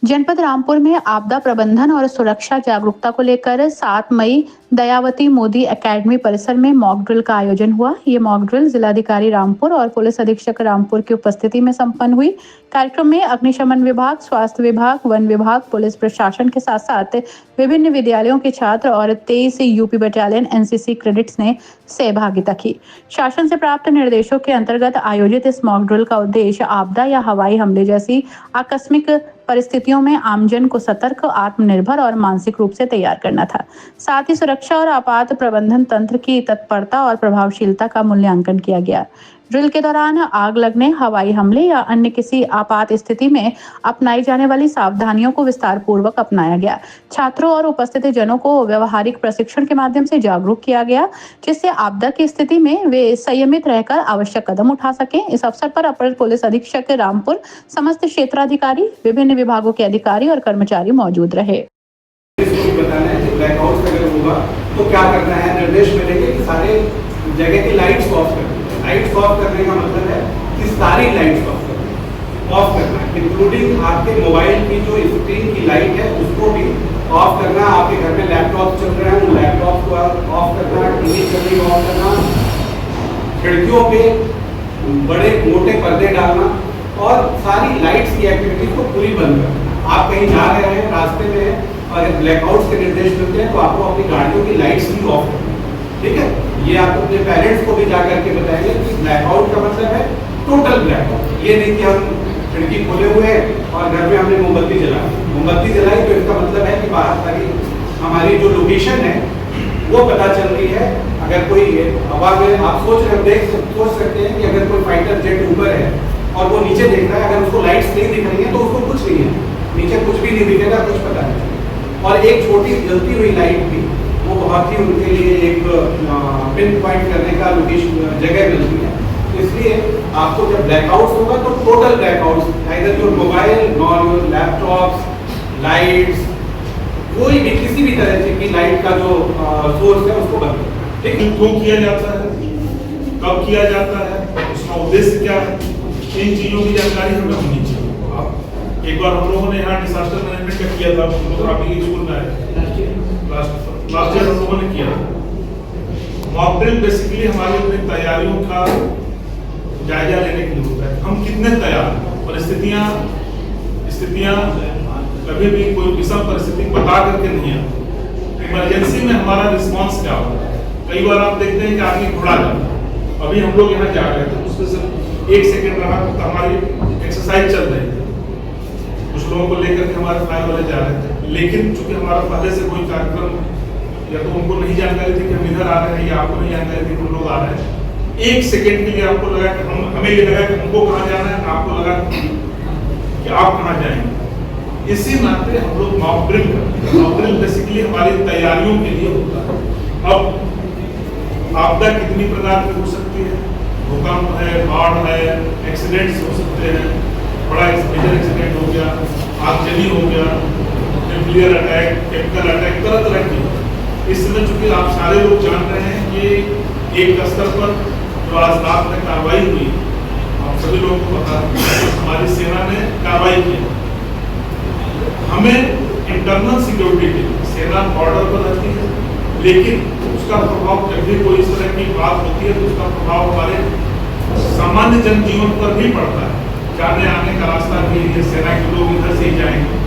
जनपद रामपुर में आपदा प्रबंधन और सुरक्षा जागरूकता को लेकर 7 मई दयावती मोदी एकेडमी परिसर में मॉक ड्रिल का आयोजन हुआ। ये मॉक ड्रिल जिलाधिकारी रामपुर और पुलिस अधीक्षक रामपुर की उपस्थिति में संपन्न हुई। कार्यक्रम में अग्निशमन विभाग, स्वास्थ्य विभाग, वन विभाग, पुलिस प्रशासन के साथ साथ विभिन्न विद्यालयों के छात्र और 23 यूपी बटालियन एनसीसी कैडेट्स ने सहभागिता की। शासन से प्राप्त निर्देशों के अंतर्गत आयोजित इस मॉक ड्रिल का उद्देश्य आपदा या हवाई हमले जैसी आकस्मिक परिस्थितियों में आमजन को सतर्क, आत्मनिर्भर और मानसिक रूप से तैयार करना था। साथ ही सुरक्षा और आपात प्रबंधन तंत्र की तत्परता और प्रभावशीलता का मूल्यांकन किया गया। ड्रिल के दौरान आग लगने, हवाई हमले या अन्य किसी आपात स्थिति में अपनाई जाने वाली सावधानियों को विस्तार पूर्वक अपनाया गया। छात्रों और उपस्थित जनों को व्यवहारिक प्रशिक्षण के माध्यम से जागरूक किया गया, जिससे आपदा की स्थिति में वे संयमित रहकर आवश्यक कदम उठा सकें। इस अवसर पर अपर पुलिस अधीक्षक रामपुर, समस्त क्षेत्राधिकारी, विभिन्न विभागों के अधिकारी और कर्मचारी मौजूद रहे। बताना है कि ब्लैकआउट अगर होगा तो क्या करना है, निर्देश मिलेंगे कि सारे जगह की लाइट्स ऑफ करनी है। लाइट्स ऑफ करने का मतलब है कि सारी लाइट्स ऑफ करना है, इंक्लूडिंग आपके मोबाइल की जो स्क्रीन की लाइट है उसको भी ऑफ करना। आपके घर में लैपटॉप चल रहे हैं, उन लैपटॉप को ऑफ करना, टीवी चल रही है ऑफ करना, खिड़कियों पे बड़े मोटे पर्दे डालना और सारी लाइट्स की एक्टिविटीज को पूरी बंद करना। आप कहीं जा रहे हैं, रास्ते में हैं और ब्लैकआउट के निर्देश मिलते हैं तो आपको अपनी गाड़ियों की लाइट्स भी ऑफ करनी है। ठीक है, ये आप अपने पेरेंट्स को भी जा करके बताएंगे कि ब्लैकआउट का मतलब है टोटल ब्लैकआउट। ये नहीं कि हम खिड़की खोले हुए हैं और घर में हमने मोमबत्ती जलाई तो इसका मतलब है कि बाहर सारी हमारी जो लोकेशन है वो पता चल रही है। अगर कोई हवा में आप सोच सकते हैं कि अगर कोई फाइटर जेट ऊपर है और वो नीचे देख रहा है, अगर उसको लाइट्स नहीं दिख रही है तो उसको कुछ नहीं है, नीचे कुछ भी नहीं दिखेगा, कुछ पता नहीं। और एक छोटी जलती हुई लाइट भी वो बहुत ही उनके लिए एक पिन पॉइंट करने का लोकेशन जगह मिलती है। इसलिए आपको जब ब्लैकआउट होगा तो total blackout, either your mobile nor your laptops, lights, कोई भी किसी भी तरह की लाइट का जो सोर्स है उसको बंद करना। ठीक है, क्यों किया जाता है, कब किया जाता है, उसका उद्देश्य क्या है, इन चीजों की जानकारी हमें होनी चाहिए। एक बार हम लोगों ने यहाँ डिजास्टर मैनेजमेंट का किया था, फोटोग्राफी के स्कूल में लास्ट ईयर हम लोगों ने किया। मॉक ड्रिल बेसिकली हमारी अपनी तैयारियों का जायजा लेने के लिए होता है। हम कितने तैयार, परिस्थितियां कभी भी कोई विषम परिस्थिति बता करके नहीं आती। इमरजेंसी में हमारा रिस्पांस क्या होता है। कई बार आप देखते हैं कि आदमी घुड़ा जाता है। अभी हम लोग यहाँ जा रहे थे, उसके सिर्फ 1 सेकेंड रहा तो हमारी एक्सरसाइज चल रही थी, कुछ लोगों को लेकर के हमारे फायर वाले जा रहे थे, लेकिन चूंकि हमारा पहले से कोई कार्यक्रम या तो उनको नहीं जानकारी थी कि हम इधर आ रहे हैं या आपको नहीं जानकारी थी कि हम लोग आ रहे हैं, 1 सेकेंड के लिए आपको लगा कि हमें ये लगा कि हमको कहाँ जाना है, आपको लगा कि आप कहाँ जाएंगे। इसी नाते हम लोग मॉक ड्रिल करते हैं। मॉक ड्रिल बेसिकली हमारी तैयारियों के लिए होता है। अब आपदा कितनी प्रकार की हो सकती है, भूकंप है, बाढ़ है, एक्सीडेंट्स हो सकते हैं, बड़ा मेजर एक्सीडेंट हो गया, आगजनी हो गया, न्यूक्लियर अटैक, केमिकल अटैक, तरह तरह की। इस समय चूंकि आप सारे लोग जान रहे हैं कि एक स्तर पर जो आज रात में कार्रवाई हुई, आप सभी लोगों को पता है हमारी सेना ने कार्रवाई की। हमें इंटरनल सिक्योरिटी के लिए सेना बॉर्डर पर रहती है, लेकिन उसका प्रभाव जब भी कोई इस तरह की बात होती है तो उसका प्रभाव हमारे सामान्य जनजीवन पर भी पड़ता है। जाने आने का रास्ता भी सेना के लोग इधर से ही जाएंगे।